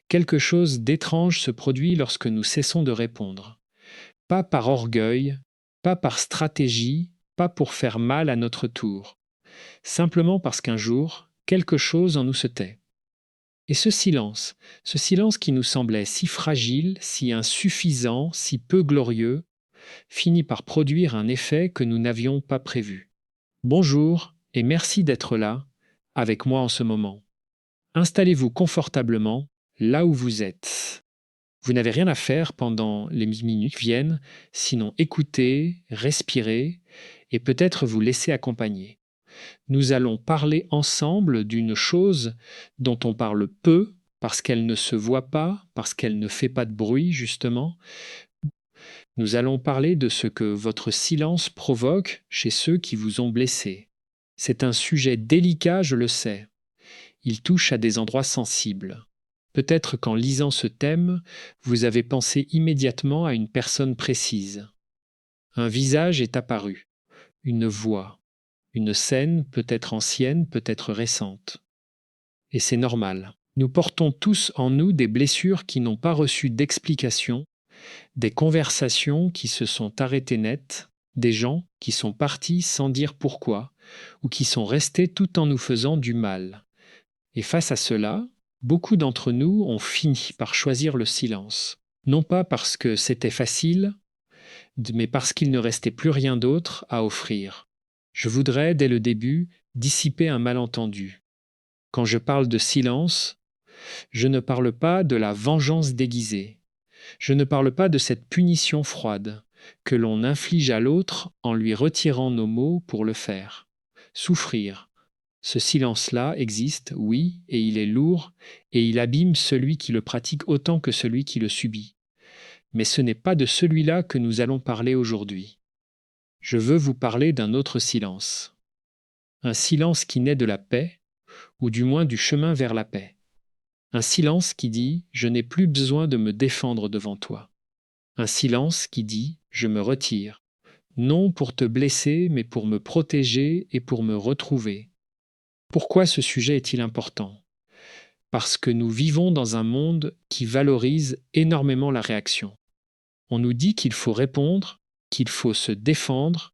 quelque chose d'étrange se produit lorsque nous cessons de répondre. Pas par orgueil, pas par stratégie, pas pour faire mal à notre tour. Simplement parce qu'un jour, quelque chose en nous se tait. Et ce silence qui nous semblait si fragile, si insuffisant, si peu glorieux, finit par produire un effet que nous n'avions pas prévu. Bonjour et merci d'être là, avec moi en ce moment. Installez-vous confortablement là où vous êtes. Vous n'avez rien à faire pendant les minutes qui viennent, sinon écouter, respirer et peut-être vous laisser accompagner. Nous allons parler ensemble d'une chose dont on parle peu parce qu'elle ne se voit pas, parce qu'elle ne fait pas de bruit justement. Nous allons parler de ce que votre silence provoque chez ceux qui vous ont blessé. C'est un sujet délicat, je le sais. Il touche à des endroits sensibles. Peut-être qu'en lisant ce thème, vous avez pensé immédiatement à une personne précise. Un visage est apparu, une voix, une scène peut-être ancienne, peut-être récente. Et c'est normal. Nous portons tous en nous des blessures qui n'ont pas reçu d'explication, des conversations qui se sont arrêtées net, des gens qui sont partis sans dire pourquoi, ou qui sont restés tout en nous faisant du mal. Et face à cela, beaucoup d'entre nous ont fini par choisir le silence. Non pas parce que c'était facile, mais parce qu'il ne restait plus rien d'autre à offrir. Je voudrais, dès le début, dissiper un malentendu. Quand je parle de silence, je ne parle pas de la vengeance déguisée. Je ne parle pas de cette punition froide que l'on inflige à l'autre en lui retirant nos mots pour le faire. Souffrir. Ce silence-là existe, oui, et il est lourd, et il abîme celui qui le pratique autant que celui qui le subit. Mais ce n'est pas de celui-là que nous allons parler aujourd'hui. Je veux vous parler d'un autre silence. Un silence qui naît de la paix, ou du moins du chemin vers la paix. Un silence qui dit « Je n'ai plus besoin de me défendre devant toi ». Un silence qui dit « Je me retire ». Non pour te blesser, mais pour me protéger et pour me retrouver. Pourquoi ce sujet est-il important ? Parce que nous vivons dans un monde qui valorise énormément la réaction. On nous dit qu'il faut répondre, qu'il faut se défendre,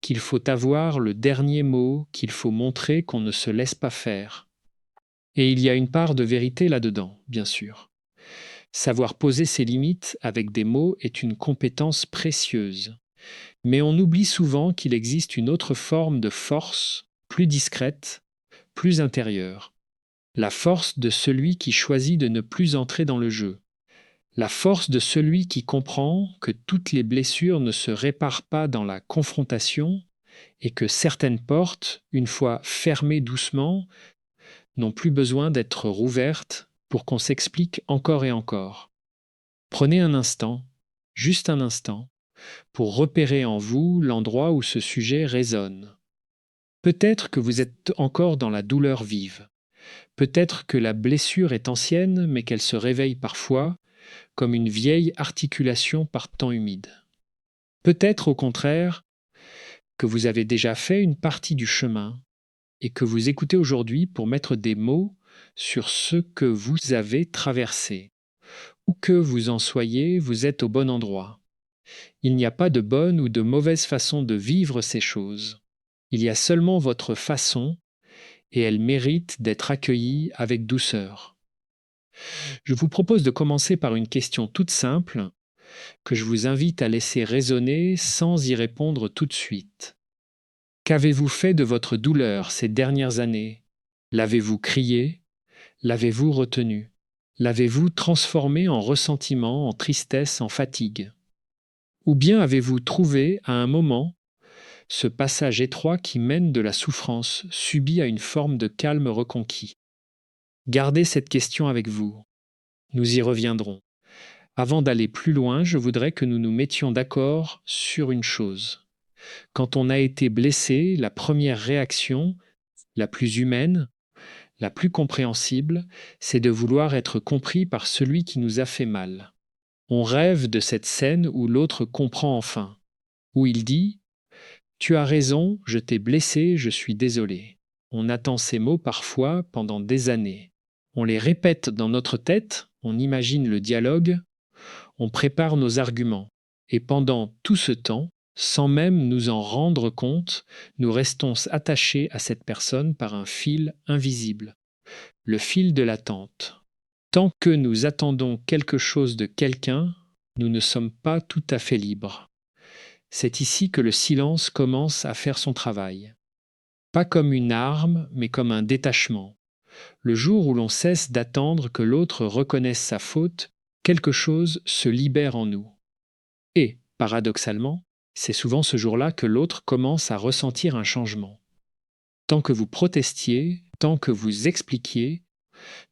qu'il faut avoir le dernier mot, qu'il faut montrer qu'on ne se laisse pas faire. Et il y a une part de vérité là-dedans, bien sûr. Savoir poser ses limites avec des mots est une compétence précieuse. Mais on oublie souvent qu'il existe une autre forme de force, plus discrète, plus intérieure. La force de celui qui choisit de ne plus entrer dans le jeu. La force de celui qui comprend que toutes les blessures ne se réparent pas dans la confrontation et que certaines portes, une fois fermées doucement, n'ont plus besoin d'être rouvertes pour qu'on s'explique encore et encore. Prenez un instant, juste un instant, pour repérer en vous l'endroit où ce sujet résonne. Peut-être que vous êtes encore dans la douleur vive. Peut-être que la blessure est ancienne, mais qu'elle se réveille parfois, comme une vieille articulation par temps humide. Peut-être au contraire que vous avez déjà fait une partie du chemin et que vous écoutez aujourd'hui pour mettre des mots sur ce que vous avez traversé. Où que vous en soyez, vous êtes au bon endroit. Il n'y a pas de bonne ou de mauvaise façon de vivre ces choses. Il y a seulement votre façon et elle mérite d'être accueillie avec douceur. Je vous propose de commencer par une question toute simple que je vous invite à laisser résonner sans y répondre tout de suite. Qu'avez-vous fait de votre douleur ces dernières années ? L'avez-vous crié ? L'avez-vous retenu ? L'avez-vous transformé en ressentiment, en tristesse, en fatigue ? Ou bien avez-vous trouvé à un moment ce passage étroit qui mène de la souffrance subie à une forme de calme reconquis ? Gardez cette question avec vous. Nous y reviendrons. Avant d'aller plus loin, je voudrais que nous nous mettions d'accord sur une chose. Quand on a été blessé, la première réaction, la plus humaine, la plus compréhensible, c'est de vouloir être compris par celui qui nous a fait mal. On rêve de cette scène où l'autre comprend enfin, où il dit « Tu as raison, je t'ai blessé, je suis désolé ». On attend ces mots parfois pendant des années. On les répète dans notre tête on imagine le dialogue, on prépare nos arguments. Et pendant tout ce temps, sans même nous en rendre compte, nous restons attachés à cette personne par un fil invisible, le fil de l'attente. Tant que nous attendons quelque chose de quelqu'un, nous ne sommes pas tout à fait libres. C'est ici que le silence commence à faire son travail. Pas comme une arme, mais comme un détachement. Le jour où l'on cesse d'attendre que l'autre reconnaisse sa faute, quelque chose se libère en nous. Et, paradoxalement, c'est souvent ce jour-là que l'autre commence à ressentir un changement. Tant que vous protestiez, tant que vous expliquiez,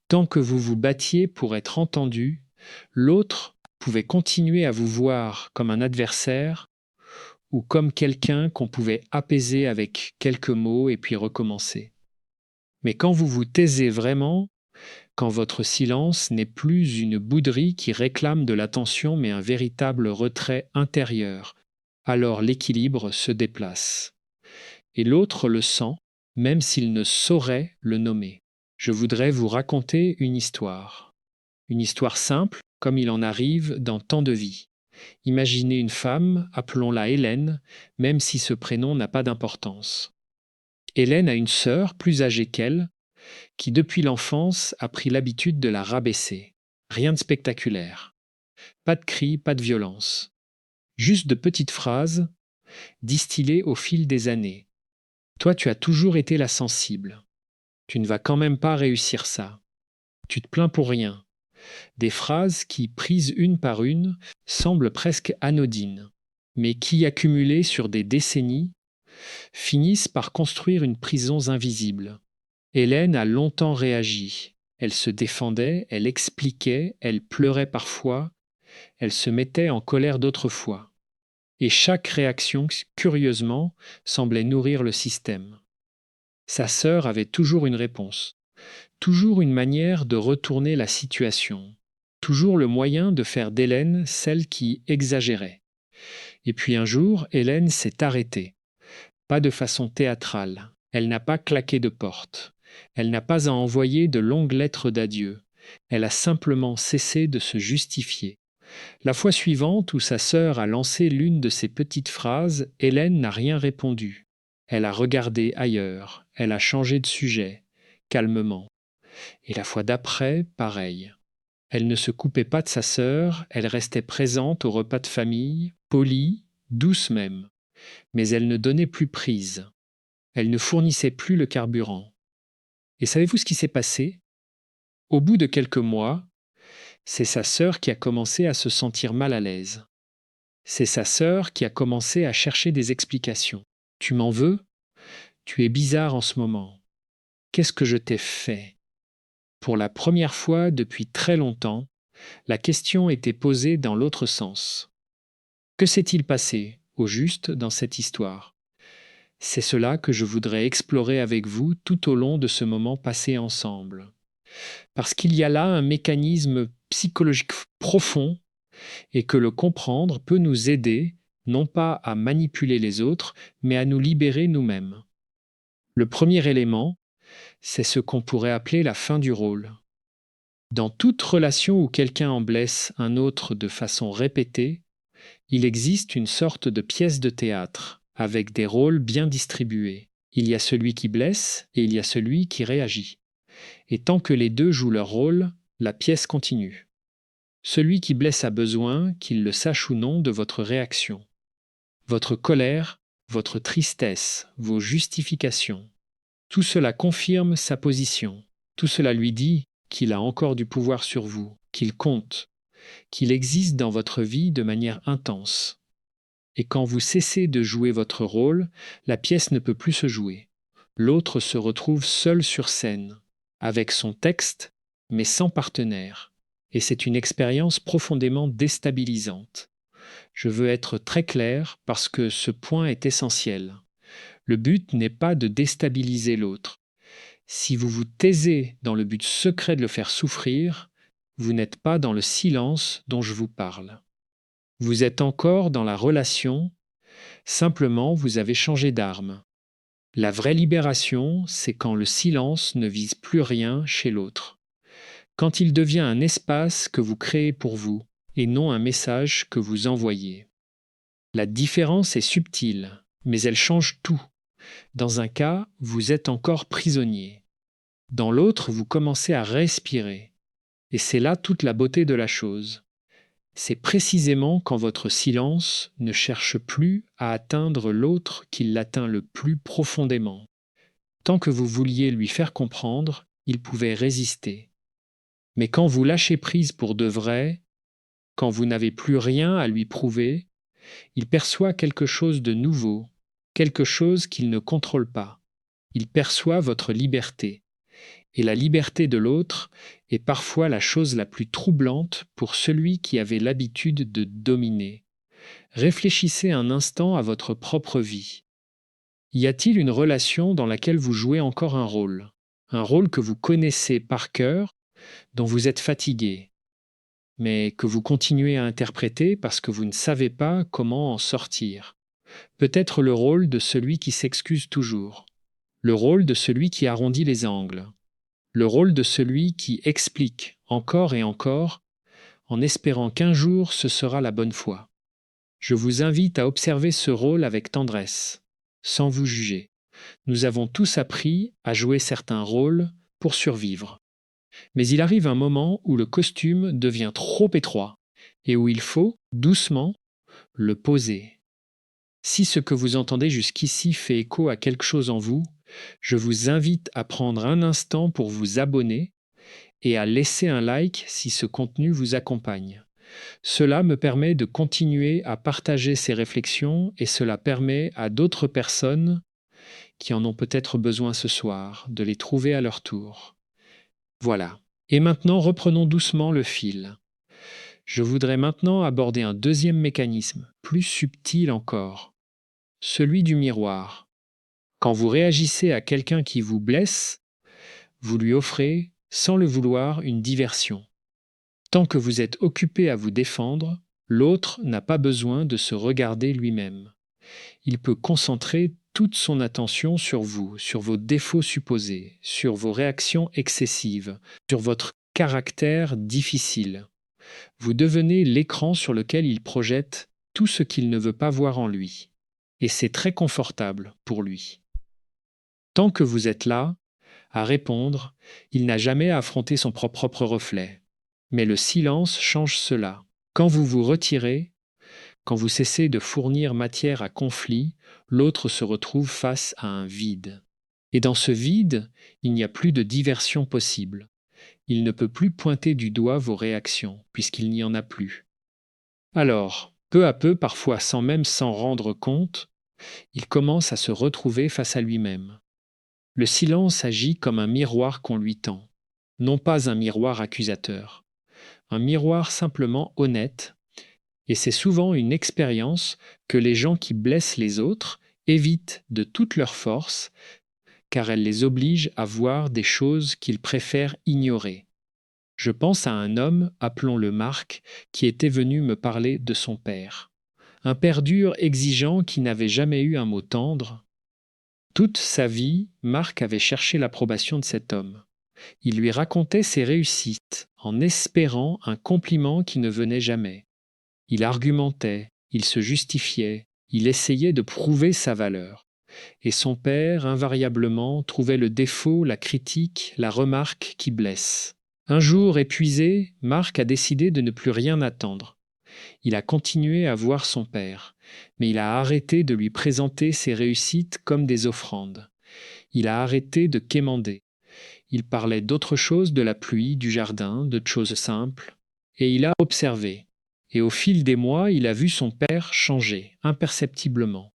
tant que vous vous battiez pour être entendu, l'autre pouvait continuer à vous voir comme un adversaire ou comme quelqu'un qu'on pouvait apaiser avec quelques mots et puis recommencer. Mais quand vous vous taisez vraiment, quand votre silence n'est plus une bouderie qui réclame de l'attention mais un véritable retrait intérieur, alors l'équilibre se déplace. Et l'autre le sent, même s'il ne saurait le nommer. Je voudrais vous raconter une histoire. Une histoire simple, comme il en arrive dans tant de vies. Imaginez une femme, appelons-la Hélène, même si ce prénom n'a pas d'importance. Hélène a une sœur plus âgée qu'elle, qui depuis l'enfance a pris l'habitude de la rabaisser. Rien de spectaculaire. Pas de cris, pas de violence. Juste de petites phrases distillées au fil des années. Toi, tu as toujours été la sensible. Tu ne vas quand même pas réussir ça. Tu te plains pour rien. Des phrases qui, prises une par une, semblent presque anodines, mais qui, accumulées sur des décennies, finissent par construire une prison invisible. Hélène a longtemps réagi. Elle se défendait, elle expliquait, elle pleurait parfois, elle se mettait en colère d'autres fois. Et chaque réaction, curieusement, semblait nourrir le système. Sa sœur avait toujours une réponse, toujours une manière de retourner la situation, toujours le moyen de faire d'Hélène celle qui exagérait. Et puis un jour, Hélène s'est arrêtée, pas de façon théâtrale. Elle n'a pas claqué de porte. Elle n'a pas à envoyer de longues lettres d'adieu. Elle a simplement cessé de se justifier. La fois suivante où sa sœur a lancé l'une de ces petites phrases, Hélène n'a rien répondu. Elle a regardé ailleurs, elle a changé de sujet, calmement. Et la fois d'après, pareil. Elle ne se coupait pas de sa sœur, elle restait présente au repas de famille, polie, douce même. Mais elle ne donnait plus prise. Elle ne fournissait plus le carburant. Et savez-vous ce qui s'est passé? Au bout de quelques mois, c'est sa sœur qui a commencé à se sentir mal à l'aise. C'est sa sœur qui a commencé à chercher des explications. Tu m'en veux? Tu es bizarre en ce moment. Qu'est-ce que je t'ai fait? Pour la première fois depuis très longtemps, la question était posée dans l'autre sens. Que s'est-il passé, au juste, dans cette histoire? C'est cela que je voudrais explorer avec vous tout au long de ce moment passé ensemble. Parce qu'il y a là un mécanisme psychologique profond et que le comprendre peut nous aider, non pas à manipuler les autres, mais à nous libérer nous-mêmes. Le premier élément, c'est ce qu'on pourrait appeler la fin du rôle. Dans toute relation où quelqu'un en blesse un autre de façon répétée, il existe une sorte de pièce de théâtre, avec des rôles bien distribués. Il y a celui qui blesse et il y a celui qui réagit. Et tant que les deux jouent leur rôle, la pièce continue. Celui qui blesse a besoin, qu'il le sache ou non, de votre réaction. Votre colère, votre tristesse, vos justifications. Tout cela confirme sa position. Tout cela lui dit qu'il a encore du pouvoir sur vous, qu'il compte, qu'il existe dans votre vie de manière intense. Et quand vous cessez de jouer votre rôle, la pièce ne peut plus se jouer. L'autre se retrouve seul sur scène, avec son texte, mais sans partenaire. Et c'est une expérience profondément déstabilisante. Je veux être très clair parce que ce point est essentiel. Le but n'est pas de déstabiliser l'autre. Si vous vous taisez dans le but secret de le faire souffrir, vous n'êtes pas dans le silence dont je vous parle. Vous êtes encore dans la relation, simplement vous avez changé d'arme. La vraie libération, c'est quand le silence ne vise plus rien chez l'autre. quand il devient un espace que vous créez pour vous et non un message que vous envoyez. La différence est subtile, mais elle change tout. Dans un cas, vous êtes encore prisonnier. Dans l'autre, vous commencez à respirer. Et c'est là toute la beauté de la chose. C'est précisément quand votre silence ne cherche plus à atteindre l'autre qu'il l'atteint le plus profondément. Tant que vous vouliez lui faire comprendre, il pouvait résister. Mais quand vous lâchez prise pour de vrai, quand vous n'avez plus rien à lui prouver, il perçoit quelque chose de nouveau, quelque chose qu'il ne contrôle pas. Il perçoit votre liberté. Et la liberté de l'autre est parfois la chose la plus troublante pour celui qui avait l'habitude de dominer. Réfléchissez un instant à votre propre vie. Y a-t-il une relation dans laquelle vous jouez encore un rôle que vous connaissez par cœur, dont vous êtes fatigué, mais que vous continuez à interpréter parce que vous ne savez pas comment en sortir? Peut-être le rôle de celui qui s'excuse toujours, le rôle de celui qui arrondit les angles, le rôle de celui qui explique encore et encore, en espérant qu'un jour ce sera la bonne fois. Je vous invite à observer ce rôle avec tendresse, sans vous juger. Nous avons tous appris à jouer certains rôles pour survivre. Mais il arrive un moment où le costume devient trop étroit et où il faut, doucement, le poser. Si ce que vous entendez jusqu'ici fait écho à quelque chose en vous, je vous invite à prendre un instant pour vous abonner et à laisser un like si ce contenu vous accompagne. Cela me permet de continuer à partager ces réflexions et cela permet à d'autres personnes qui en ont peut-être besoin ce soir de les trouver à leur tour. Voilà. Et maintenant, reprenons doucement le fil. Je voudrais maintenant aborder un deuxième mécanisme, plus subtil encore, celui du miroir. Quand vous réagissez à quelqu'un qui vous blesse, vous lui offrez, sans le vouloir, une diversion. Tant que vous êtes occupé à vous défendre, l'autre n'a pas besoin de se regarder lui-même. Il peut concentrer toute son attention sur vous, sur vos défauts supposés, sur vos réactions excessives, sur votre caractère difficile. Vous devenez l'écran sur lequel il projette tout ce qu'il ne veut pas voir en lui. Et c'est très confortable pour lui. Tant que vous êtes là, à répondre, il n'a jamais affronté son propre reflet. Mais le silence change cela. Quand vous vous retirez, quand vous cessez de fournir matière à conflit, l'autre se retrouve face à un vide. Et dans ce vide, il n'y a plus de diversion possible. Il ne peut plus pointer du doigt vos réactions, puisqu'il n'y en a plus. Alors, peu à peu, parfois sans même s'en rendre compte, il commence à se retrouver face à lui-même. Le silence agit comme un miroir qu'on lui tend, non pas un miroir accusateur, un miroir simplement honnête, et c'est souvent une expérience que les gens qui blessent les autres évitent de toute leur force, car elle les oblige à voir des choses qu'ils préfèrent ignorer. Je pense à un homme, appelons-le Marc, qui était venu me parler de son père. Un père dur, exigeant, qui n'avait jamais eu un mot tendre. Toute sa vie, Marc avait cherché l'approbation de cet homme. Il lui racontait ses réussites, en espérant un compliment qui ne venait jamais. Il argumentait, il se justifiait, il essayait de prouver sa valeur. Et son père, invariablement, trouvait le défaut, la critique, la remarque qui blesse. Un jour, épuisé, Marc a décidé de ne plus rien attendre. Il a continué à voir son père, mais il a arrêté de lui présenter ses réussites comme des offrandes. Il a arrêté de quémander. Il parlait d'autre chose, de la pluie, du jardin, de choses simples. Et il a observé. Et au fil des mois, il a vu son père changer, imperceptiblement.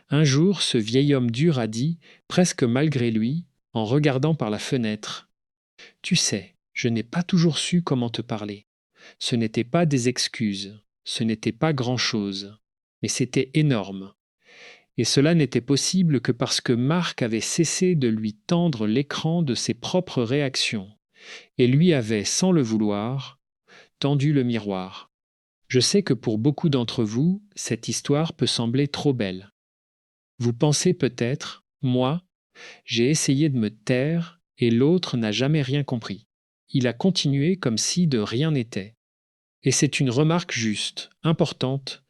Un jour, ce vieil homme dur a dit, presque malgré lui, en regardant par la fenêtre, « Tu sais, je n'ai pas toujours su comment te parler. Ce n'étaient pas des excuses, ce n'était pas grand-chose, mais c'était énorme. Et cela n'était possible que parce que Marc avait cessé de lui tendre l'écran de ses propres réactions, et lui avait, sans le vouloir, tendu le miroir. Je sais que pour beaucoup d'entre vous, cette histoire peut sembler trop belle. Vous pensez peut-être, moi, j'ai essayé de me taire et l'autre n'a jamais rien compris. il a continué comme si de rien n'était. Et c'est une remarque juste, importante,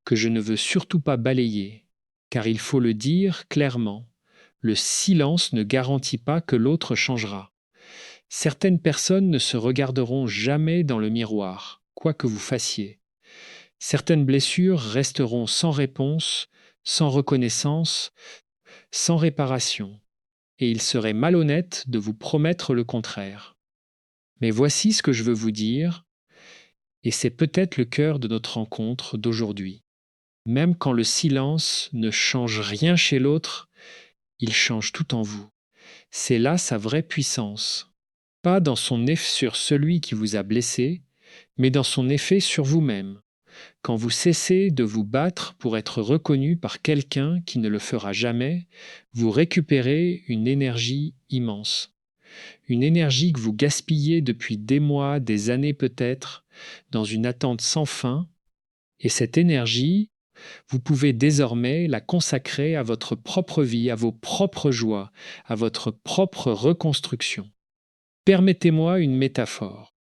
que je ne veux surtout pas balayer, car il faut le dire clairement, le silence ne garantit pas que l'autre changera. Certaines personnes ne se regarderont jamais dans le miroir, quoi que vous fassiez. Certaines blessures resteront sans réponse, sans reconnaissance, sans réparation, et il serait malhonnête de vous promettre le contraire. Mais voici ce que je veux vous dire, et c'est peut-être le cœur de notre rencontre d'aujourd'hui. Même quand le silence ne change rien chez l'autre, il change tout en vous. C'est là sa vraie puissance. Pas dans son effet sur celui qui vous a blessé, mais dans son effet sur vous-même. Quand vous cessez de vous battre pour être reconnu par quelqu'un qui ne le fera jamais, vous récupérez une énergie immense. Une énergie que vous gaspillez depuis des mois, des années peut-être, dans une attente sans fin, et cette énergie, vous pouvez désormais la consacrer à votre propre vie, à vos propres joies, à votre propre reconstruction. Permettez-moi une métaphore.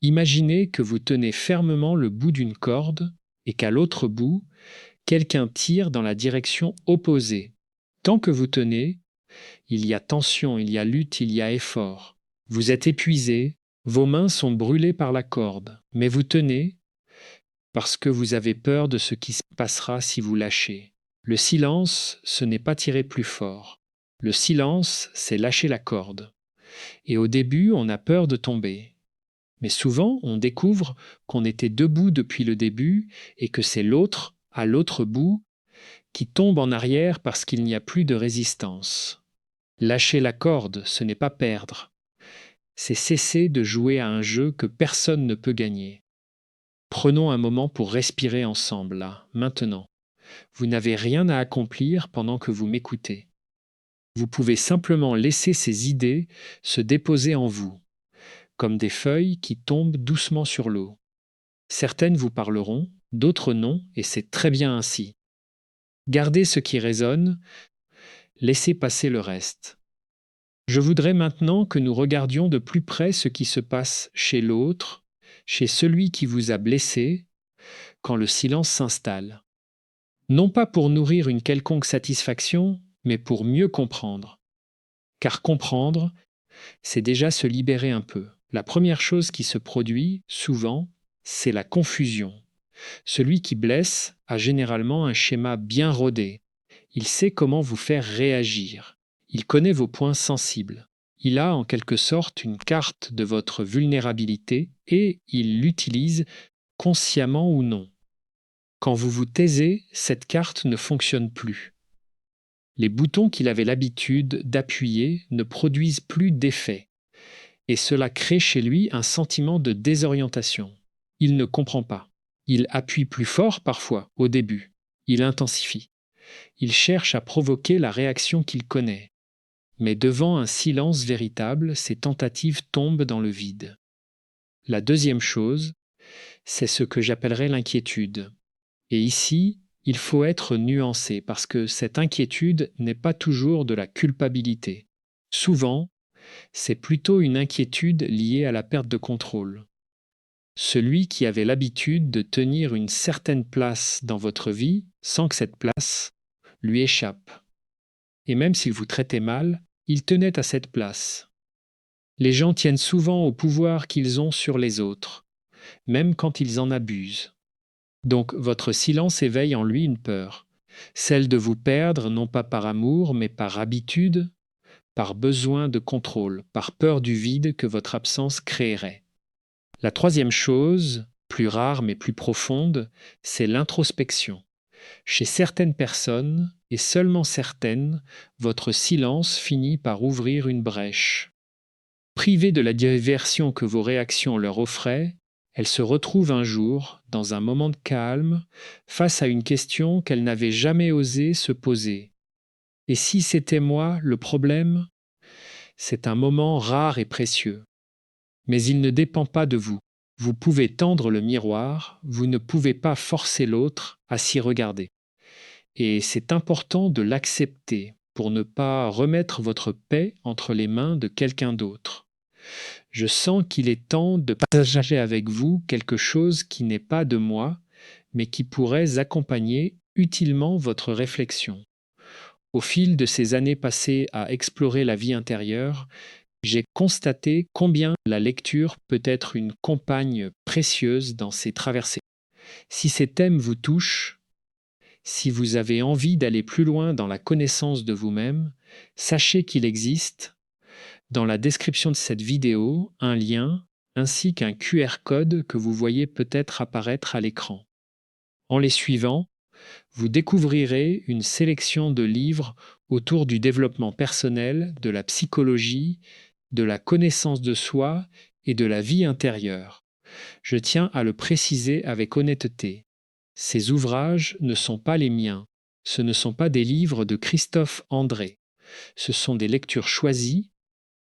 Imaginez que vous tenez fermement le bout d'une corde et qu'à l'autre bout, quelqu'un tire dans la direction opposée. Tant que vous tenez, il y a tension, il y a lutte, il y a effort. Vous êtes épuisé, vos mains sont brûlées par la corde, mais vous tenez parce que vous avez peur de ce qui se passera si vous lâchez. Le silence, ce n'est pas tirer plus fort. Le silence, c'est lâcher la corde. Et au début, on a peur de tomber. Mais souvent, on découvre qu'on était debout depuis le début et que c'est l'autre, à l'autre bout, qui tombe en arrière parce qu'il n'y a plus de résistance. Lâcher la corde, ce n'est pas perdre. C'est cesser de jouer à un jeu que personne ne peut gagner. Prenons un moment pour respirer ensemble, là, maintenant. Vous n'avez rien à accomplir pendant que vous m'écoutez. Vous pouvez simplement laisser ces idées se déposer en vous, comme des feuilles qui tombent doucement sur l'eau. Certaines vous parleront, d'autres non, et c'est très bien ainsi. Gardez ce qui résonne, laissez passer le reste. Je voudrais maintenant que nous regardions de plus près ce qui se passe chez l'autre, chez celui qui vous a blessé, quand le silence s'installe. Non pas pour nourrir une quelconque satisfaction, mais pour mieux comprendre. Car comprendre, c'est déjà se libérer un peu. La première chose qui se produit, souvent, c'est la confusion. Celui qui blesse a généralement un schéma bien rodé. Il sait comment vous faire réagir. Il connaît vos points sensibles. Il a en quelque sorte une carte de votre vulnérabilité et il l'utilise consciemment ou non. Quand vous vous taisez, cette carte ne fonctionne plus. Les boutons qu'il avait l'habitude d'appuyer ne produisent plus d'effet, et cela crée chez lui un sentiment de désorientation. Il ne comprend pas. Il appuie plus fort parfois, au début. Il intensifie. Il cherche à provoquer la réaction qu'il connaît. Mais devant un silence véritable, ses tentatives tombent dans le vide. La deuxième chose, c'est ce que j'appellerais l'inquiétude. Et ici, il faut être nuancé parce que cette inquiétude n'est pas toujours de la culpabilité. Souvent, c'est plutôt une inquiétude liée à la perte de contrôle. Celui qui avait l'habitude de tenir une certaine place dans votre vie sans que cette place lui échappe. Et même s'il vous traitait mal, il tenait à cette place. Les gens tiennent souvent au pouvoir qu'ils ont sur les autres, même quand ils en abusent. Donc votre silence éveille en lui une peur, celle de vous perdre non pas par amour, mais par habitude, par besoin de contrôle, par peur du vide que votre absence créerait. La troisième chose, plus rare mais plus profonde, c'est l'introspection. Chez certaines personnes, et seulement certaines, votre silence finit par ouvrir une brèche. Privées de la diversion que vos réactions leur offraient, elles se retrouvent un jour, dans un moment de calme, face à une question qu'elles n'avaient jamais osé se poser. Et si c'était moi le problème? C'est un moment rare et précieux. Mais il ne dépend pas de vous. Vous pouvez tendre le miroir, vous ne pouvez pas forcer l'autre à s'y regarder. Et c'est important de l'accepter pour ne pas remettre votre paix entre les mains de quelqu'un d'autre. Je sens qu'il est temps de partager avec vous quelque chose qui n'est pas de moi, mais qui pourrait accompagner utilement votre réflexion. Au fil de ces années passées à explorer la vie intérieure, j'ai constaté combien la lecture peut être une compagne précieuse dans ces traversées. Si ces thèmes vous touchent, si vous avez envie d'aller plus loin dans la connaissance de vous-même, sachez qu'il existe, dans la description de cette vidéo, un lien ainsi qu'un QR code que vous voyez peut-être apparaître à l'écran. En les suivant, vous découvrirez une sélection de livres autour du développement personnel, de la psychologie, de la connaissance de soi et de la vie intérieure. Je tiens à le préciser avec honnêteté. Ces ouvrages ne sont pas les miens. Ce ne sont pas des livres de Christophe André. Ce sont des lectures choisies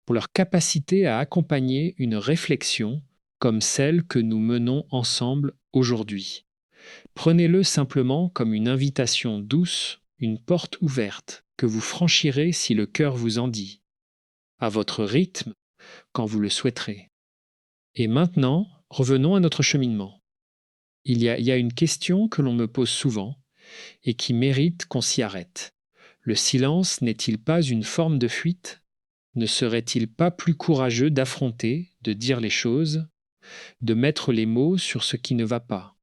pour leur capacité à accompagner une réflexion comme celle que nous menons ensemble aujourd'hui. Prenez-le simplement comme une invitation douce, une porte ouverte que vous franchirez si le cœur vous en dit, à votre rythme, quand vous le souhaiterez. Et maintenant, revenons à notre cheminement. Il y a une question que l'on me pose souvent et qui mérite qu'on s'y arrête. Le silence n'est-il pas une forme de fuite ? Ne serait-il pas plus courageux d'affronter, de dire les choses, de mettre les mots sur ce qui ne va pas ?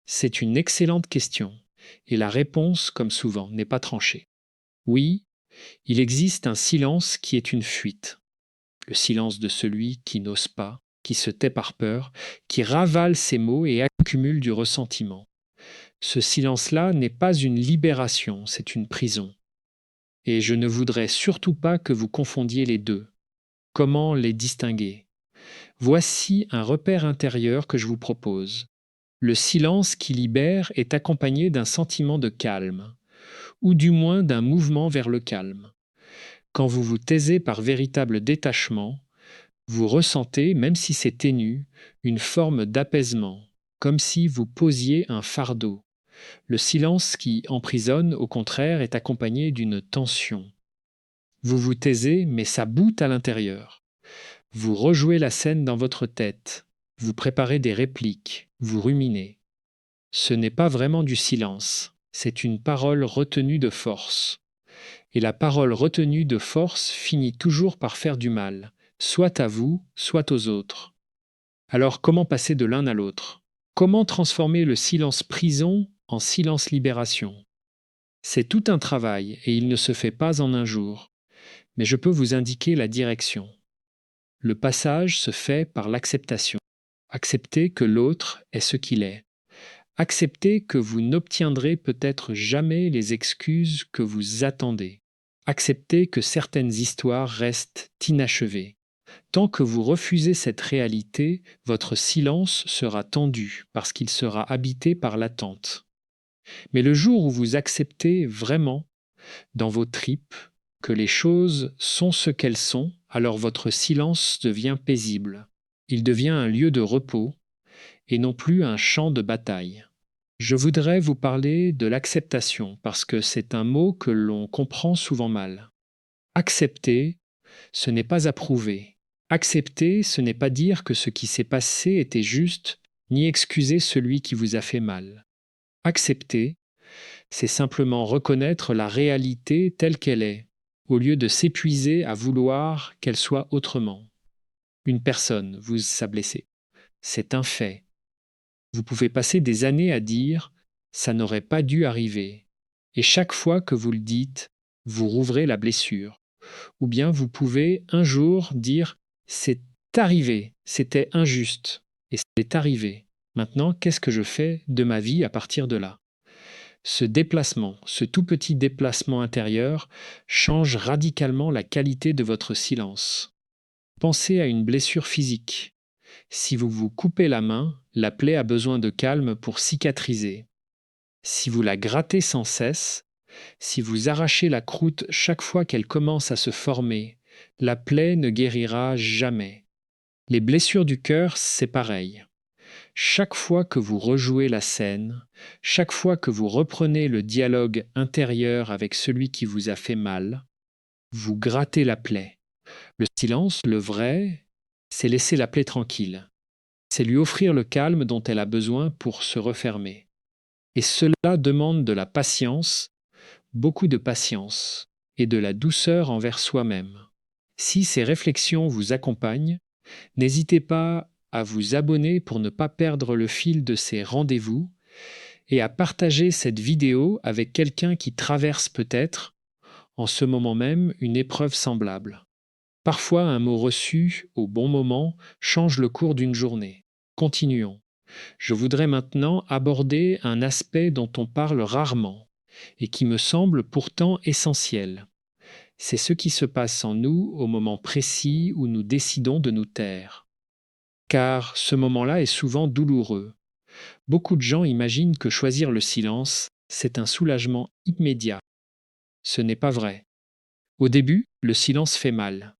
C'est une excellente question, et la réponse, comme souvent, n'est pas tranchée. Oui, il existe un silence qui est une fuite. Le silence de celui qui n'ose pas, qui se tait par peur, qui ravale ses mots et accumule du ressentiment. Ce silence-là n'est pas une libération, c'est une prison. Et je ne voudrais surtout pas que vous confondiez les deux. Comment les distinguer ? Voici un repère intérieur que je vous propose. Le silence qui libère est accompagné d'un sentiment de calme, ou du moins d'un mouvement vers le calme. Quand vous vous taisez par véritable détachement, vous ressentez, même si c'est ténu, une forme d'apaisement, comme si vous posiez un fardeau. Le silence qui emprisonne, au contraire, est accompagné d'une tension. Vous vous taisez, mais ça boute à l'intérieur. Vous rejouez la scène dans votre tête, vous préparez des répliques, vous ruminez. Ce n'est pas vraiment du silence, c'est une parole retenue de force. Et la parole retenue de force finit toujours par faire du mal, soit à vous, soit aux autres. Alors comment passer de l'un à l'autre ? Comment transformer le silence prison en silence libération ? C'est tout un travail et il ne se fait pas en un jour, mais je peux vous indiquer la direction. Le passage se fait par l'acceptation. Accepter que l'autre est ce qu'il est. Accepter que vous n'obtiendrez peut-être jamais les excuses que vous attendez. Accepter que certaines histoires restent inachevées. Tant que vous refusez cette réalité, votre silence sera tendu parce qu'il sera habité par l'attente. Mais le jour où vous acceptez vraiment, dans vos tripes, que les choses sont ce qu'elles sont, alors votre silence devient paisible. Il devient un lieu de repos et non plus un champ de bataille. Je voudrais vous parler de l'acceptation parce que c'est un mot que l'on comprend souvent mal. Accepter, ce n'est pas approuver. Accepter, ce n'est pas dire que ce qui s'est passé était juste, ni excuser celui qui vous a fait mal. Accepter, c'est simplement reconnaître la réalité telle qu'elle est, au lieu de s'épuiser à vouloir qu'elle soit autrement. Une personne vous a blessé. C'est un fait. Vous pouvez passer des années à dire « ça n'aurait pas dû arriver ». Et chaque fois que vous le dites, vous rouvrez la blessure. Ou bien vous pouvez un jour dire « c'est arrivé, c'était injuste et c'est arrivé. Maintenant, qu'est-ce que je fais de ma vie à partir de là ?» Ce déplacement, ce tout petit déplacement intérieur, change radicalement la qualité de votre silence. Pensez à une blessure physique. Si vous vous coupez la main, la plaie a besoin de calme pour cicatriser. Si vous la grattez sans cesse, si vous arrachez la croûte chaque fois qu'elle commence à se former, la plaie ne guérira jamais. Les blessures du cœur, c'est pareil. Chaque fois que vous rejouez la scène, chaque fois que vous reprenez le dialogue intérieur avec celui qui vous a fait mal, vous grattez la plaie. Le silence, le vrai, c'est laisser la plaie tranquille. C'est lui offrir le calme dont elle a besoin pour se refermer. Et cela demande de la patience, beaucoup de patience, et de la douceur envers soi-même. Si ces réflexions vous accompagnent, n'hésitez pas à vous abonner pour ne pas perdre le fil de ces rendez-vous et à partager cette vidéo avec quelqu'un qui traverse peut-être, en ce moment même, une épreuve semblable. Parfois, un mot reçu au bon moment change le cours d'une journée. Continuons. Je voudrais maintenant aborder un aspect dont on parle rarement et qui me semble pourtant essentiel. C'est ce qui se passe en nous au moment précis où nous décidons de nous taire. Car ce moment-là est souvent douloureux. Beaucoup de gens imaginent que choisir le silence, c'est un soulagement immédiat. Ce n'est pas vrai. Au début, le silence fait mal.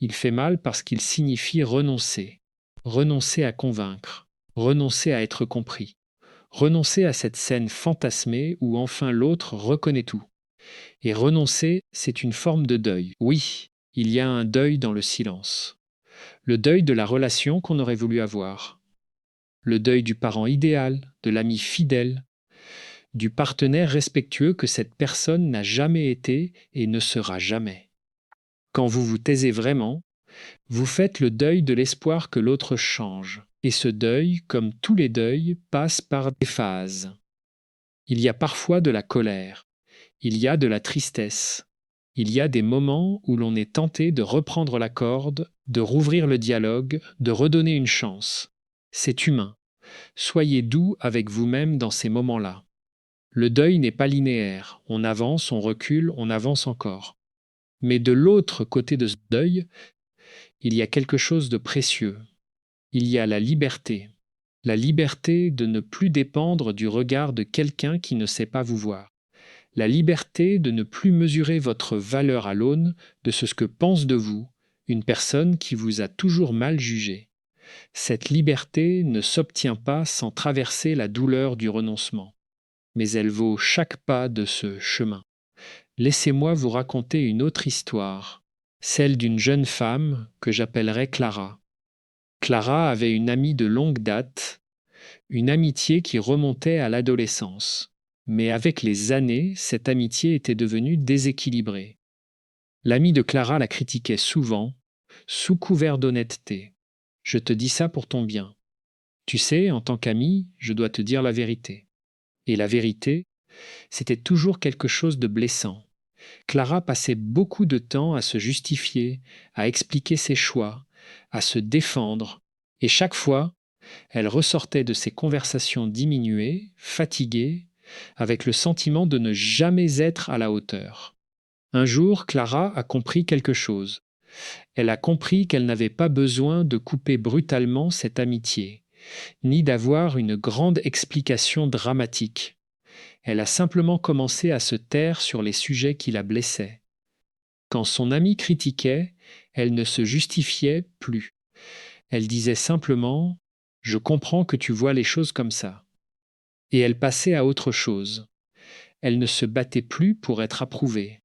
Il fait mal parce qu'il signifie renoncer. Renoncer à convaincre. Renoncer à être compris. Renoncer à cette scène fantasmée où enfin l'autre reconnaît tout. Et renoncer, c'est une forme de deuil. Oui, il y a un deuil dans le silence. Le deuil de la relation qu'on aurait voulu avoir. Le deuil du parent idéal, de l'ami fidèle, du partenaire respectueux que cette personne n'a jamais été et ne sera jamais. Quand vous vous taisez vraiment, vous faites le deuil de l'espoir que l'autre change. Et ce deuil, comme tous les deuils, passe par des phases. Il y a parfois de la colère, il y a de la tristesse, il y a des moments où l'on est tenté de reprendre la corde, de rouvrir le dialogue, de redonner une chance. C'est humain. Soyez doux avec vous-même dans ces moments-là. Le deuil n'est pas linéaire. On avance, on recule, on avance encore. Mais de l'autre côté de ce deuil, il y a quelque chose de précieux. Il y a la liberté. La liberté de ne plus dépendre du regard de quelqu'un qui ne sait pas vous voir. La liberté de ne plus mesurer votre valeur à l'aune de ce que pense de vous une personne qui vous a toujours mal jugé. Cette liberté ne s'obtient pas sans traverser la douleur du renoncement, mais elle vaut chaque pas de ce chemin. Laissez-moi vous raconter une autre histoire, celle d'une jeune femme que j'appellerai Clara. Clara avait une amie de longue date, une amitié qui remontait à l'adolescence. Mais avec les années, cette amitié était devenue déséquilibrée. L'ami de Clara la critiquait souvent, sous couvert d'honnêteté. Je te dis ça pour ton bien. Tu sais, en tant qu'ami, je dois te dire la vérité. Et la vérité, c'était toujours quelque chose de blessant. Clara passait beaucoup de temps à se justifier, à expliquer ses choix, à se défendre, et chaque fois, elle ressortait de ces conversations diminuées, fatiguée, avec le sentiment de ne jamais être à la hauteur. Un jour, Clara a compris quelque chose. Elle a compris qu'elle n'avait pas besoin de couper brutalement cette amitié, ni d'avoir une grande explication dramatique. Elle a simplement commencé à se taire sur les sujets qui la blessaient. Quand son amie critiquait, elle ne se justifiait plus. Elle disait simplement « Je comprends que tu vois les choses comme ça ». Et elle passait à autre chose. Elle ne se battait plus pour être approuvée.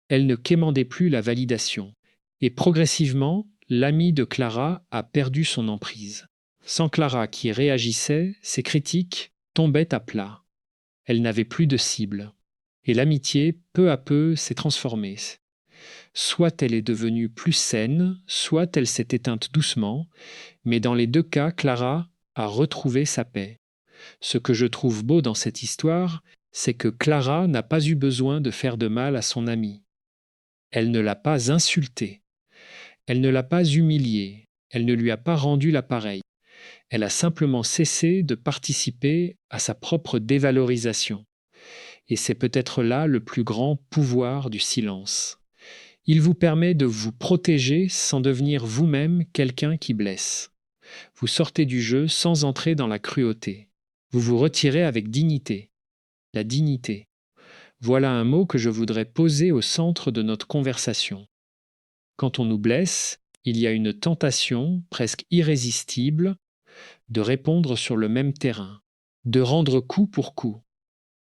Elle ne quémandait plus la validation. Et progressivement, l'amie de Clara a perdu son emprise. Sans Clara qui réagissait, ses critiques tombaient à plat. Elle n'avait plus de cible. Et l'amitié, peu à peu, s'est transformée. Soit elle est devenue plus saine, soit elle s'est éteinte doucement, mais dans les deux cas, Clara a retrouvé sa paix. Ce que je trouve beau dans cette histoire, c'est que Clara n'a pas eu besoin de faire de mal à son amie. Elle ne l'a pas insultée. Elle ne l'a pas humiliée. Elle ne lui a pas rendu l'appareil. Elle a simplement cessé de participer à sa propre dévalorisation. Et c'est peut-être là le plus grand pouvoir du silence. Il vous permet de vous protéger sans devenir vous-même quelqu'un qui blesse. Vous sortez du jeu sans entrer dans la cruauté. Vous vous retirez avec dignité. La dignité. Voilà un mot que je voudrais poser au centre de notre conversation. Quand on nous blesse, il y a une tentation presque irrésistible de répondre sur le même terrain, de rendre coup pour coup,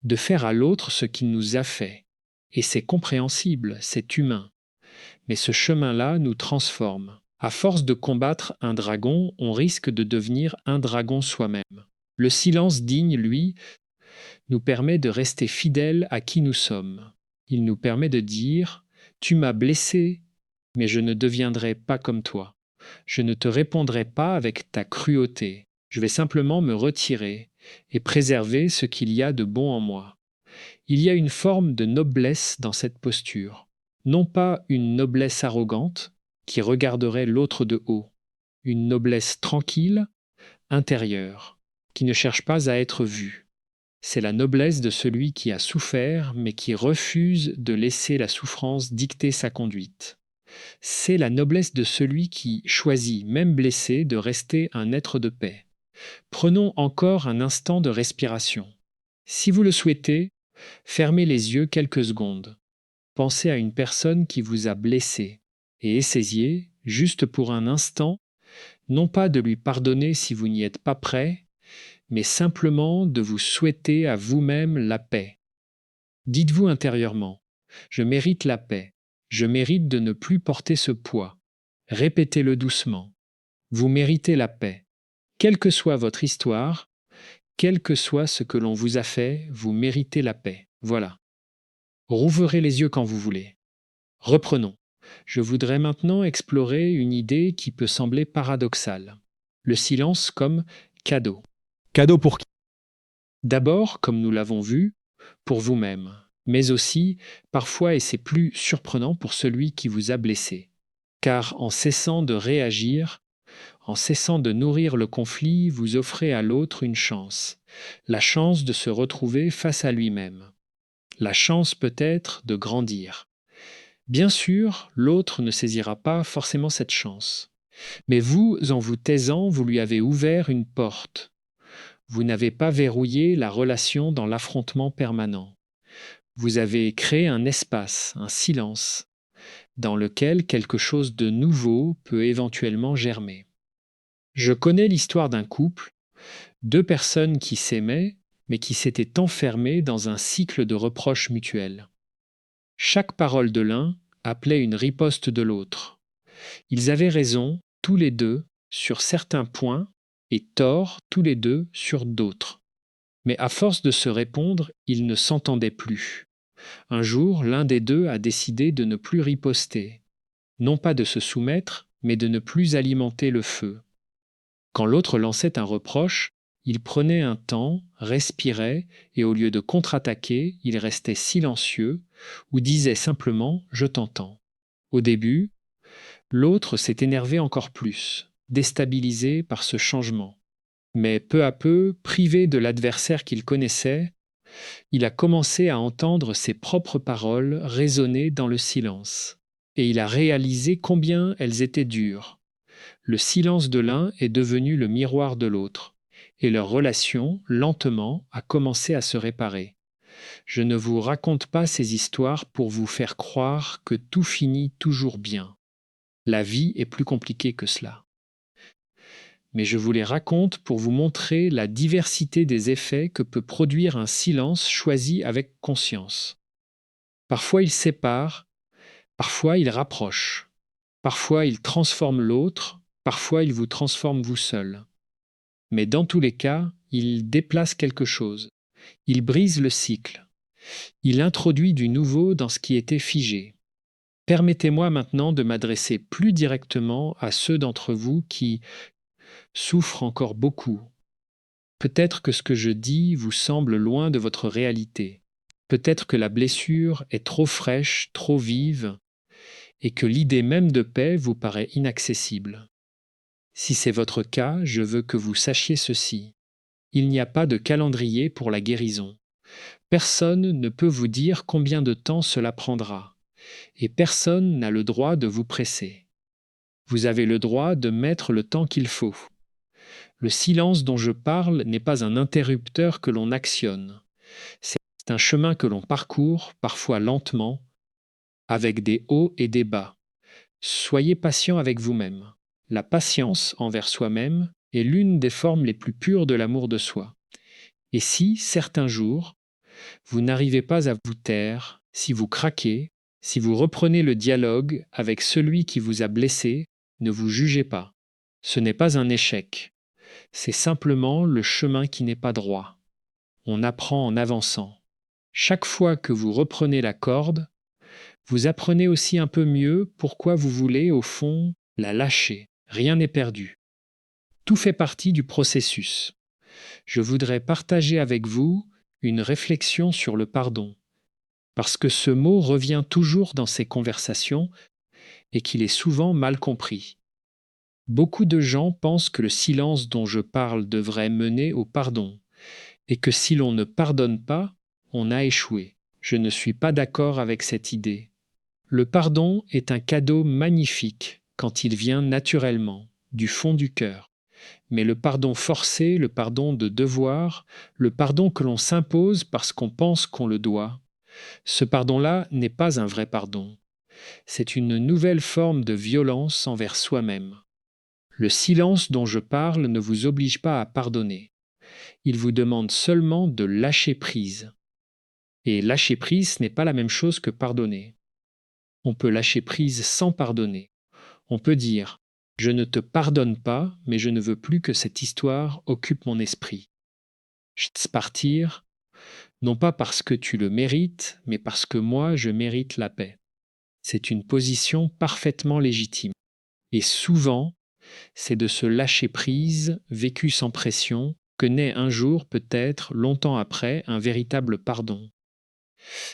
de faire à l'autre ce qu'il nous a fait. Et c'est compréhensible, c'est humain. Mais ce chemin-là nous transforme. À force de combattre un dragon, on risque de devenir un dragon soi-même. Le silence digne, lui, nous permet de rester fidèles à qui nous sommes. Il nous permet de dire « Tu m'as blessé, mais je ne deviendrai pas comme toi. Je ne te répondrai pas avec ta cruauté. Je vais simplement me retirer et préserver ce qu'il y a de bon en moi. » Il y a une forme de noblesse dans cette posture. Non pas une noblesse arrogante qui regarderait l'autre de haut, une noblesse tranquille, intérieure, qui ne cherche pas à être vue. C'est la noblesse de celui qui a souffert mais qui refuse de laisser la souffrance dicter sa conduite. C'est la noblesse de celui qui choisit, même blessé, de rester un être de paix. Prenons encore un instant de respiration. Si vous le souhaitez, fermez les yeux quelques secondes. Pensez à une personne qui vous a blessé et essayez, juste pour un instant, non pas de lui pardonner si vous n'y êtes pas prêt, mais simplement de vous souhaiter à vous-même la paix. Dites-vous intérieurement, je mérite la paix, je mérite de ne plus porter ce poids. Répétez-le doucement. Vous méritez la paix. Quelle que soit votre histoire, quel que soit ce que l'on vous a fait, vous méritez la paix. Voilà. Rouvrez les yeux quand vous voulez. Reprenons. Je voudrais maintenant explorer une idée qui peut sembler paradoxale. Le silence comme cadeau. Cadeau pour qui? D'abord, comme nous l'avons vu, pour vous-même, mais aussi, parfois, et c'est plus surprenant, pour celui qui vous a blessé. Car en cessant de réagir, en cessant de nourrir le conflit, vous offrez à l'autre une chance, la chance de se retrouver face à lui-même, la chance peut-être de grandir. Bien sûr, l'autre ne saisira pas forcément cette chance, mais vous, en vous taisant, vous lui avez ouvert une porte. Vous n'avez pas verrouillé la relation dans l'affrontement permanent. Vous avez créé un espace, un silence, dans lequel quelque chose de nouveau peut éventuellement germer. Je connais l'histoire d'un couple, deux personnes qui s'aimaient, mais qui s'étaient enfermées dans un cycle de reproches mutuels. Chaque parole de l'un appelait une riposte de l'autre. Ils avaient raison, tous les deux, sur certains points, et tort, tous les deux, sur d'autres. Mais à force de se répondre, ils ne s'entendaient plus. Un jour, l'un des deux a décidé de ne plus riposter, non pas de se soumettre, mais de ne plus alimenter le feu. Quand l'autre lançait un reproche, il prenait un temps, respirait, et au lieu de contre-attaquer, il restait silencieux ou disait simplement « je t'entends ». Au début, l'autre s'est énervé encore plus, déstabilisé par ce changement. Mais peu à peu, privé de l'adversaire qu'il connaissait, il a commencé à entendre ses propres paroles résonner dans le silence. Et il a réalisé combien elles étaient dures. Le silence de l'un est devenu le miroir de l'autre, et leur relation, lentement, a commencé à se réparer. Je ne vous raconte pas ces histoires pour vous faire croire que tout finit toujours bien. La vie est plus compliquée que cela. Mais je vous les raconte pour vous montrer la diversité des effets que peut produire un silence choisi avec conscience. Parfois il sépare, parfois il rapproche, parfois il transforme l'autre, parfois il vous transforme vous seul. Mais dans tous les cas, il déplace quelque chose, il brise le cycle, il introduit du nouveau dans ce qui était figé. Permettez-moi maintenant de m'adresser plus directement à ceux d'entre vous qui souffrent encore beaucoup. Peut-être que ce que je dis vous semble loin de votre réalité. Peut-être que la blessure est trop fraîche, trop vive, et que l'idée même de paix vous paraît inaccessible. Si c'est votre cas, je veux que vous sachiez ceci. Il n'y a pas de calendrier pour la guérison. Personne ne peut vous dire combien de temps cela prendra, et personne n'a le droit de vous presser. Vous avez le droit de mettre le temps qu'il faut. Le silence dont je parle n'est pas un interrupteur que l'on actionne. C'est un chemin que l'on parcourt, parfois lentement, avec des hauts et des bas. Soyez patient avec vous-même. La patience envers soi-même est l'une des formes les plus pures de l'amour de soi. Et si, certains jours, vous n'arrivez pas à vous taire, si vous craquez, si vous reprenez le dialogue avec celui qui vous a blessé, Ne vous jugez pas. Ce n'est pas un échec. C'est simplement le chemin qui n'est pas droit. On apprend en avançant. Chaque fois que vous reprenez la corde, vous apprenez aussi un peu mieux pourquoi vous voulez, au fond, la lâcher. Rien n'est perdu. Tout fait partie du processus. Je voudrais partager avec vous une réflexion sur le pardon, parce que ce mot revient toujours dans ces conversations et qu'il est souvent mal compris. Beaucoup de gens pensent que le silence dont je parle devrait mener au pardon, et que si l'on ne pardonne pas, on a échoué. Je ne suis pas d'accord avec cette idée. Le pardon est un cadeau magnifique quand il vient naturellement, du fond du cœur. Mais le pardon forcé, le pardon de devoir, le pardon que l'on s'impose parce qu'on pense qu'on le doit, ce pardon-là n'est pas un vrai pardon. C'est une nouvelle forme de violence envers soi-même. Le silence dont je parle ne vous oblige pas à pardonner. Il vous demande seulement de lâcher prise. Et lâcher prise, ce n'est pas la même chose que pardonner. On peut lâcher prise sans pardonner. On peut dire « Je ne te pardonne pas, mais je ne veux plus que cette histoire occupe mon esprit. » Je te partir, non pas parce que tu le mérites, mais parce que moi, je mérite la paix. C'est une position parfaitement légitime. Et souvent, c'est de ce lâcher prise, vécu sans pression, que naît un jour, peut-être, longtemps après, un véritable pardon.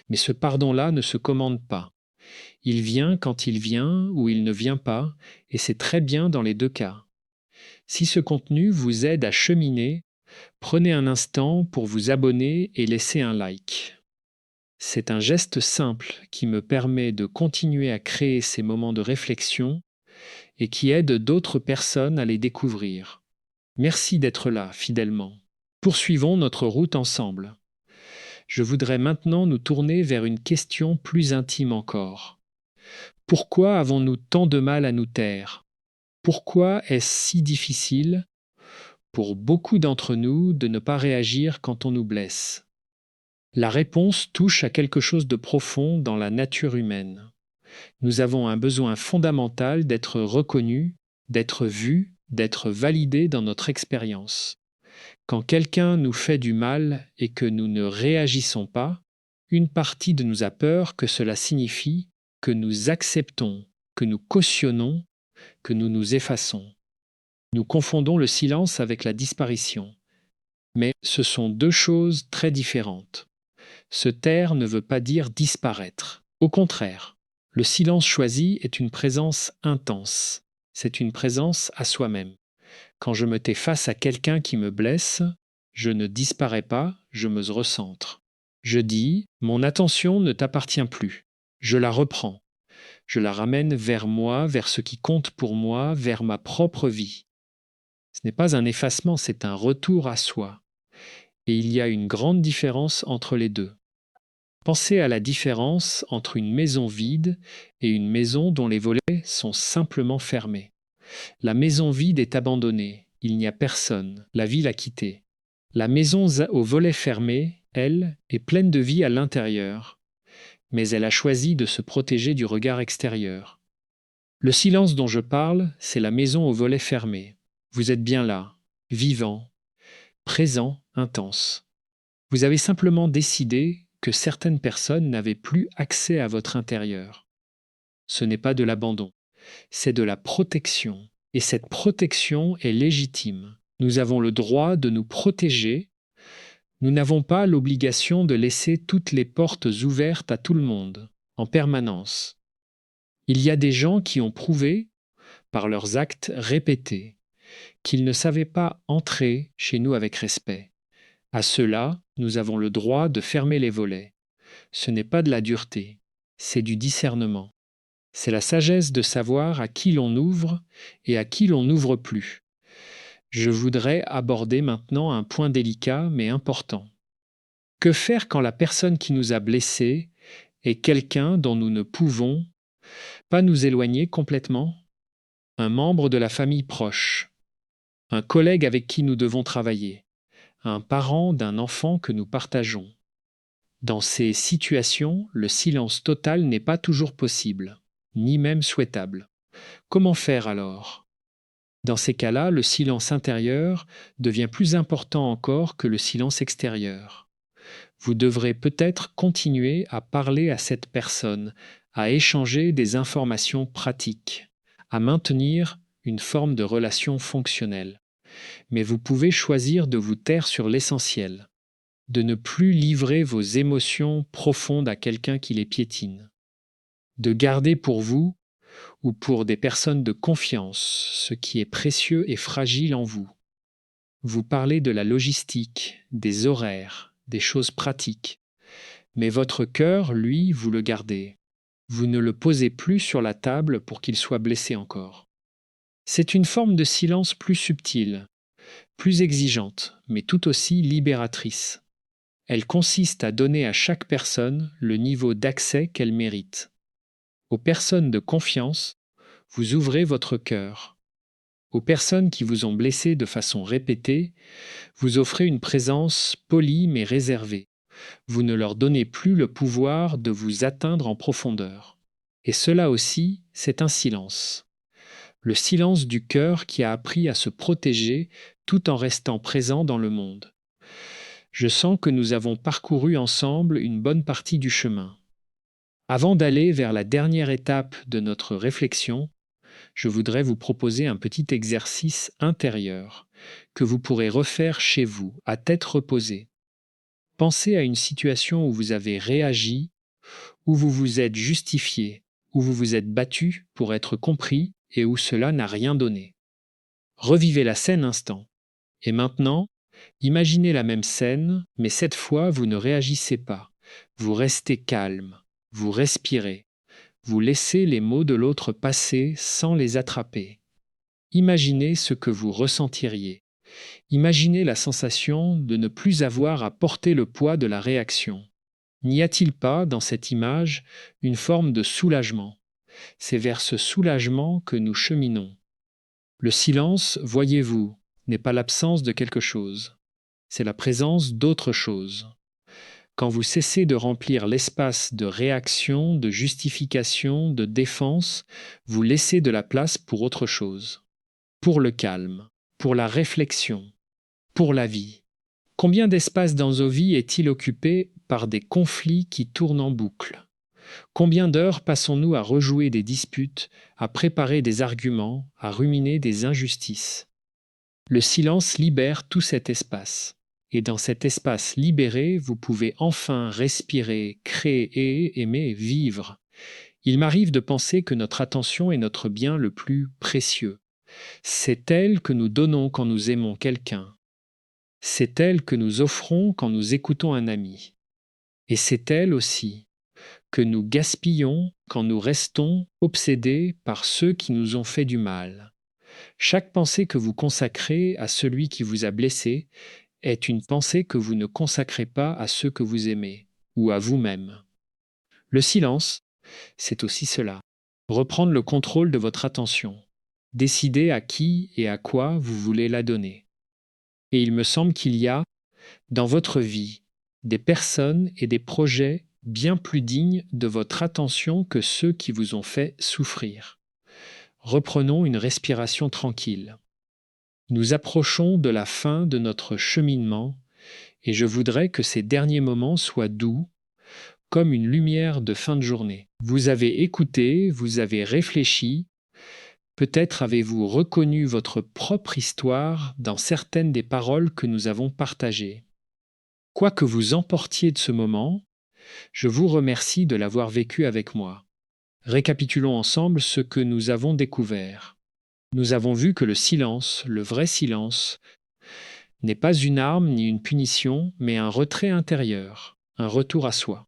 Mais ce pardon-là ne se commande pas. Il vient quand il vient ou il ne vient pas, et c'est très bien dans les deux cas. Si ce contenu vous aide à cheminer, prenez un instant pour vous abonner et laisser un like. C'est un geste simple qui me permet de continuer à créer ces moments de réflexion et qui aide d'autres personnes à les découvrir. Merci d'être là fidèlement. Poursuivons notre route ensemble. Je voudrais maintenant nous tourner vers une question plus intime encore. Pourquoi avons-nous tant de mal à nous taire? Pourquoi est-ce si difficile, pour beaucoup d'entre nous, de ne pas réagir quand on nous blesse? La réponse touche à quelque chose de profond dans la nature humaine. Nous avons un besoin fondamental d'être reconnus, d'être vus, d'être validés dans notre expérience. Quand quelqu'un nous fait du mal et que nous ne réagissons pas, une partie de nous a peur que cela signifie que nous acceptons, que nous cautionnons, que nous nous effaçons. Nous confondons le silence avec la disparition. Mais ce sont deux choses très différentes. Se taire ne veut pas dire disparaître. Au contraire, le silence choisi est une présence intense. C'est une présence à soi-même. Quand je me tais face à quelqu'un qui me blesse, je ne disparais pas, je me recentre. Je dis « Mon attention ne t'appartient plus ». Je la reprends. Je la ramène vers moi, vers ce qui compte pour moi, vers ma propre vie. Ce n'est pas un effacement, c'est un retour à soi. Et il y a une grande différence entre les deux. Pensez à la différence entre une maison vide et une maison dont les volets sont simplement fermés. La maison vide est abandonnée, il n'y a personne, la ville a quitté. La maison aux volets fermés, elle, est pleine de vie à l'intérieur, mais elle a choisi de se protéger du regard extérieur. Le silence dont je parle, c'est la maison aux volets fermés. Vous êtes bien là, vivant, présent, intense. Vous avez simplement décidé que certaines personnes n'avaient plus accès à votre intérieur. Ce n'est pas de l'abandon, c'est de la protection. Et cette protection est légitime. Nous avons le droit de nous protéger. Nous n'avons pas l'obligation de laisser toutes les portes ouvertes à tout le monde, en permanence. Il y a des gens qui ont prouvé, par leurs actes répétés, qu'ils ne savaient pas entrer chez nous avec respect. À ceux-là, nous avons le droit de fermer les volets. Ce n'est pas de la dureté, c'est du discernement. C'est la sagesse de savoir à qui l'on ouvre et à qui l'on n'ouvre plus. Je voudrais aborder maintenant un point délicat mais important. Que faire quand la personne qui nous a blessés est quelqu'un dont nous ne pouvons pas nous éloigner complètement? Un membre de la famille proche, un collègue avec qui nous devons travailler, un parent d'un enfant que nous partageons. Dans ces situations, le silence total n'est pas toujours possible, ni même souhaitable. Comment faire alors? Dans ces cas-là, le silence intérieur devient plus important encore que le silence extérieur. Vous devrez peut-être continuer à parler à cette personne, à échanger des informations pratiques, à maintenir une forme de relation fonctionnelle. Mais vous pouvez choisir de vous taire sur l'essentiel, de ne plus livrer vos émotions profondes à quelqu'un qui les piétine, de garder pour vous ou pour des personnes de confiance ce qui est précieux et fragile en vous. Vous parlez de la logistique, des horaires, des choses pratiques, mais votre cœur, lui, vous le gardez. Vous ne le posez plus sur la table pour qu'il soit blessé encore. C'est une forme de silence plus subtile, plus exigeante, mais tout aussi libératrice. Elle consiste à donner à chaque personne le niveau d'accès qu'elle mérite. Aux personnes de confiance, vous ouvrez votre cœur. Aux personnes qui vous ont blessé de façon répétée, vous offrez une présence polie mais réservée. Vous ne leur donnez plus le pouvoir de vous atteindre en profondeur. Et cela aussi, c'est un silence. Le silence du cœur qui a appris à se protéger tout en restant présent dans le monde. Je sens que nous avons parcouru ensemble une bonne partie du chemin. Avant d'aller vers la dernière étape de notre réflexion, je voudrais vous proposer un petit exercice intérieur que vous pourrez refaire chez vous, à tête reposée. Pensez à une situation où vous avez réagi, où vous vous êtes justifié, où vous vous êtes battu pour être compris et où cela n'a rien donné. Revivez la scène instant. Et maintenant, imaginez la même scène, mais cette fois, vous ne réagissez pas. Vous restez calme, vous respirez, vous laissez les mots de l'autre passer sans les attraper. Imaginez ce que vous ressentiriez. Imaginez la sensation de ne plus avoir à porter le poids de la réaction. N'y a-t-il pas, dans cette image, une forme de soulagement? C'est vers ce soulagement que nous cheminons. Le silence, voyez-vous, n'est pas l'absence de quelque chose, c'est la présence d'autre chose. Quand vous cessez de remplir l'espace de réaction, de justification, de défense, vous laissez de la place pour autre chose, pour le calme, pour la réflexion, pour la vie. Combien d'espace dans nos vies est-il occupé par des conflits qui tournent en boucle? Combien d'heures passons-nous à rejouer des disputes, à préparer des arguments, à ruminer des injustices? Le silence libère tout cet espace. Et dans cet espace libéré, vous pouvez enfin respirer, créer, aimer, vivre. Il m'arrive de penser que notre attention est notre bien le plus précieux. C'est elle que nous donnons quand nous aimons quelqu'un. C'est elle que nous offrons quand nous écoutons un ami. Et c'est elle aussi que nous gaspillons quand nous restons obsédés par ceux qui nous ont fait du mal. Chaque pensée que vous consacrez à celui qui vous a blessé est une pensée que vous ne consacrez pas à ceux que vous aimez ou à vous-même. Le silence, c'est aussi cela. Reprendre le contrôle de votre attention. Décider à qui et à quoi vous voulez la donner. Et il me semble qu'il y a, dans votre vie, des personnes et des projets bien plus dignes de votre attention que ceux qui vous ont fait souffrir. Reprenons une respiration tranquille. Nous approchons de la fin de notre cheminement et je voudrais que ces derniers moments soient doux, comme une lumière de fin de journée. Vous avez écouté, vous avez réfléchi, peut-être avez-vous reconnu votre propre histoire dans certaines des paroles que nous avons partagées. Quoi que vous emportiez de ce moment, je vous remercie de l'avoir vécu avec moi. Récapitulons ensemble ce que nous avons découvert. Nous avons vu que le silence, le vrai silence, n'est pas une arme ni une punition, mais un retrait intérieur, un retour à soi.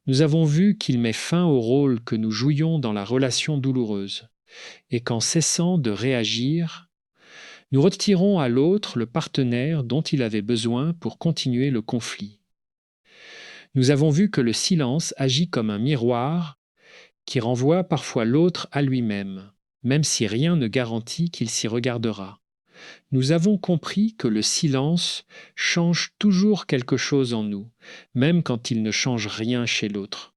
Nous avons vu qu'il met fin au rôle que nous jouions dans la relation douloureuse, et qu'en cessant de réagir, nous retirons à l'autre le partenaire dont il avait besoin pour continuer le conflit. Nous avons vu que le silence agit comme un miroir qui renvoie parfois l'autre à lui-même, même si rien ne garantit qu'il s'y regardera. Nous avons compris que le silence change toujours quelque chose en nous, même quand il ne change rien chez l'autre,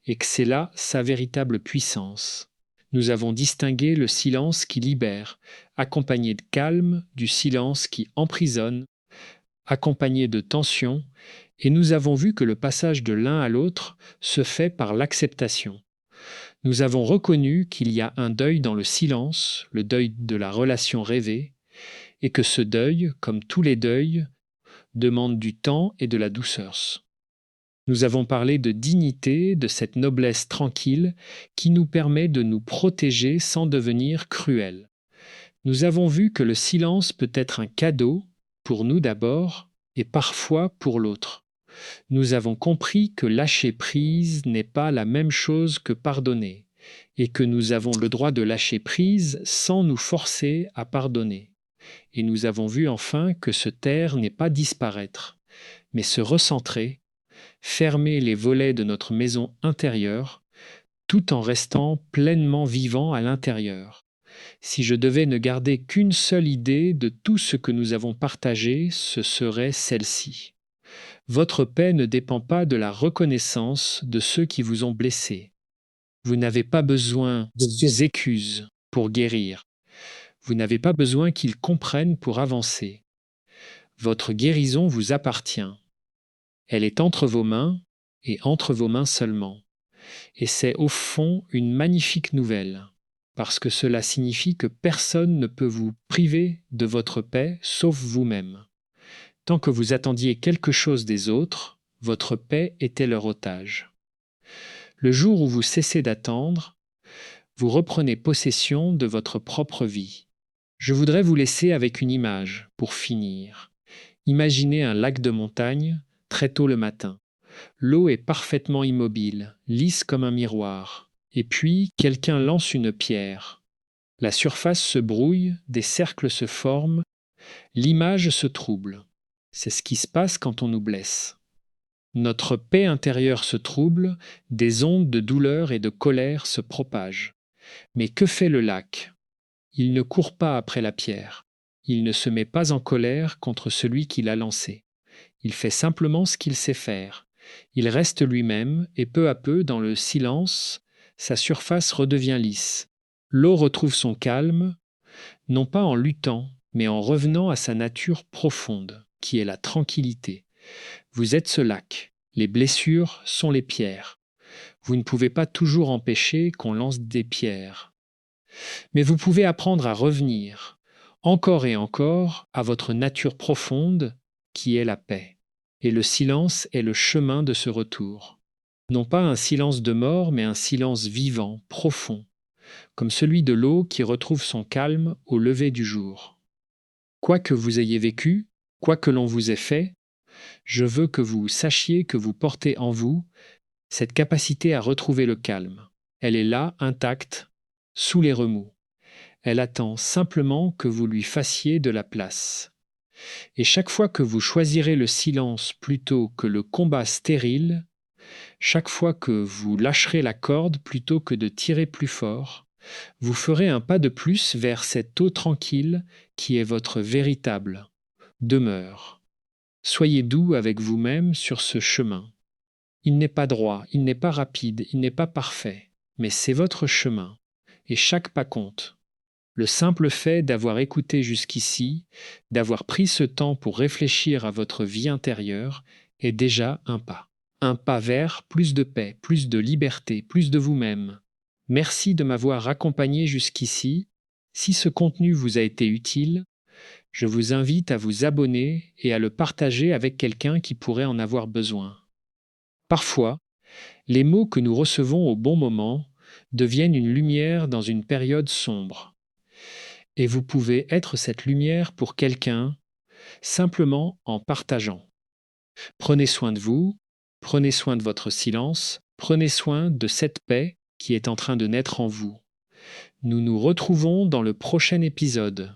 et que c'est là sa véritable puissance. Nous avons distingué le silence qui libère, accompagné de calme, du silence qui emprisonne, accompagné de tension, et nous avons vu que le passage de l'un à l'autre se fait par l'acceptation. Nous avons reconnu qu'il y a un deuil dans le silence, le deuil de la relation rêvée, et que ce deuil, comme tous les deuils, demande du temps et de la douceur. Nous avons parlé de dignité, de cette noblesse tranquille qui nous permet de nous protéger sans devenir cruel. Nous avons vu que le silence peut être un cadeau, pour nous d'abord, et parfois pour l'autre. Nous avons compris que lâcher prise n'est pas la même chose que pardonner, et que nous avons le droit de lâcher prise sans nous forcer à pardonner. Et nous avons vu enfin que se taire n'est pas disparaître, mais se recentrer, fermer les volets de notre maison intérieure, tout en restant pleinement vivant à l'intérieur. Si je devais ne garder qu'une seule idée de tout ce que nous avons partagé, ce serait celle-ci. Votre paix ne dépend pas de la reconnaissance de ceux qui vous ont blessé. Vous n'avez pas besoin d'excuses pour guérir. Vous n'avez pas besoin qu'ils comprennent pour avancer. Votre guérison vous appartient. Elle est entre vos mains et entre vos mains seulement. Et c'est au fond une magnifique nouvelle, parce que cela signifie que personne ne peut vous priver de votre paix sauf vous-même. Tant que vous attendiez quelque chose des autres, votre paix était leur otage. Le jour où vous cessez d'attendre, vous reprenez possession de votre propre vie. Je voudrais vous laisser avec une image pour finir. Imaginez un lac de montagne très tôt le matin. L'eau est parfaitement immobile, lisse comme un miroir. Et puis, quelqu'un lance une pierre. La surface se brouille, des cercles se forment, l'image se trouble. C'est ce qui se passe quand on nous blesse. Notre paix intérieure se trouble, des ondes de douleur et de colère se propagent. Mais que fait le lac ? Il ne court pas après la pierre. Il ne se met pas en colère contre celui qui l'a lancé. Il fait simplement ce qu'il sait faire. Il reste lui-même et peu à peu, dans le silence, sa surface redevient lisse. L'eau retrouve son calme, non pas en luttant, mais en revenant à sa nature profonde, qui est la tranquillité. Vous êtes ce lac. Les blessures sont les pierres. Vous ne pouvez pas toujours empêcher qu'on lance des pierres. Mais vous pouvez apprendre à revenir, encore et encore, à votre nature profonde, qui est la paix. Et le silence est le chemin de ce retour. Non pas un silence de mort, mais un silence vivant, profond, comme celui de l'eau qui retrouve son calme au lever du jour. Quoi que vous ayez vécu, quoi que l'on vous ait fait, je veux que vous sachiez que vous portez en vous cette capacité à retrouver le calme. Elle est là, intacte, sous les remous. Elle attend simplement que vous lui fassiez de la place. Et chaque fois que vous choisirez le silence plutôt que le combat stérile, chaque fois que vous lâcherez la corde plutôt que de tirer plus fort, vous ferez un pas de plus vers cette eau tranquille qui est votre véritable demeure. Soyez doux avec vous-même sur ce chemin. Il n'est pas droit, il n'est pas rapide, il n'est pas parfait, mais c'est votre chemin, et chaque pas compte. Le simple fait d'avoir écouté jusqu'ici, d'avoir pris ce temps pour réfléchir à votre vie intérieure, est déjà un pas. Un pas vers plus de paix, plus de liberté, plus de vous-même. Merci de m'avoir accompagné jusqu'ici. Si ce contenu vous a été utile, je vous invite à vous abonner et à le partager avec quelqu'un qui pourrait en avoir besoin. Parfois, les mots que nous recevons au bon moment deviennent une lumière dans une période sombre. Et vous pouvez être cette lumière pour quelqu'un simplement en partageant. Prenez soin de vous, prenez soin de votre silence, prenez soin de cette paix qui est en train de naître en vous. Nous nous retrouvons dans le prochain épisode.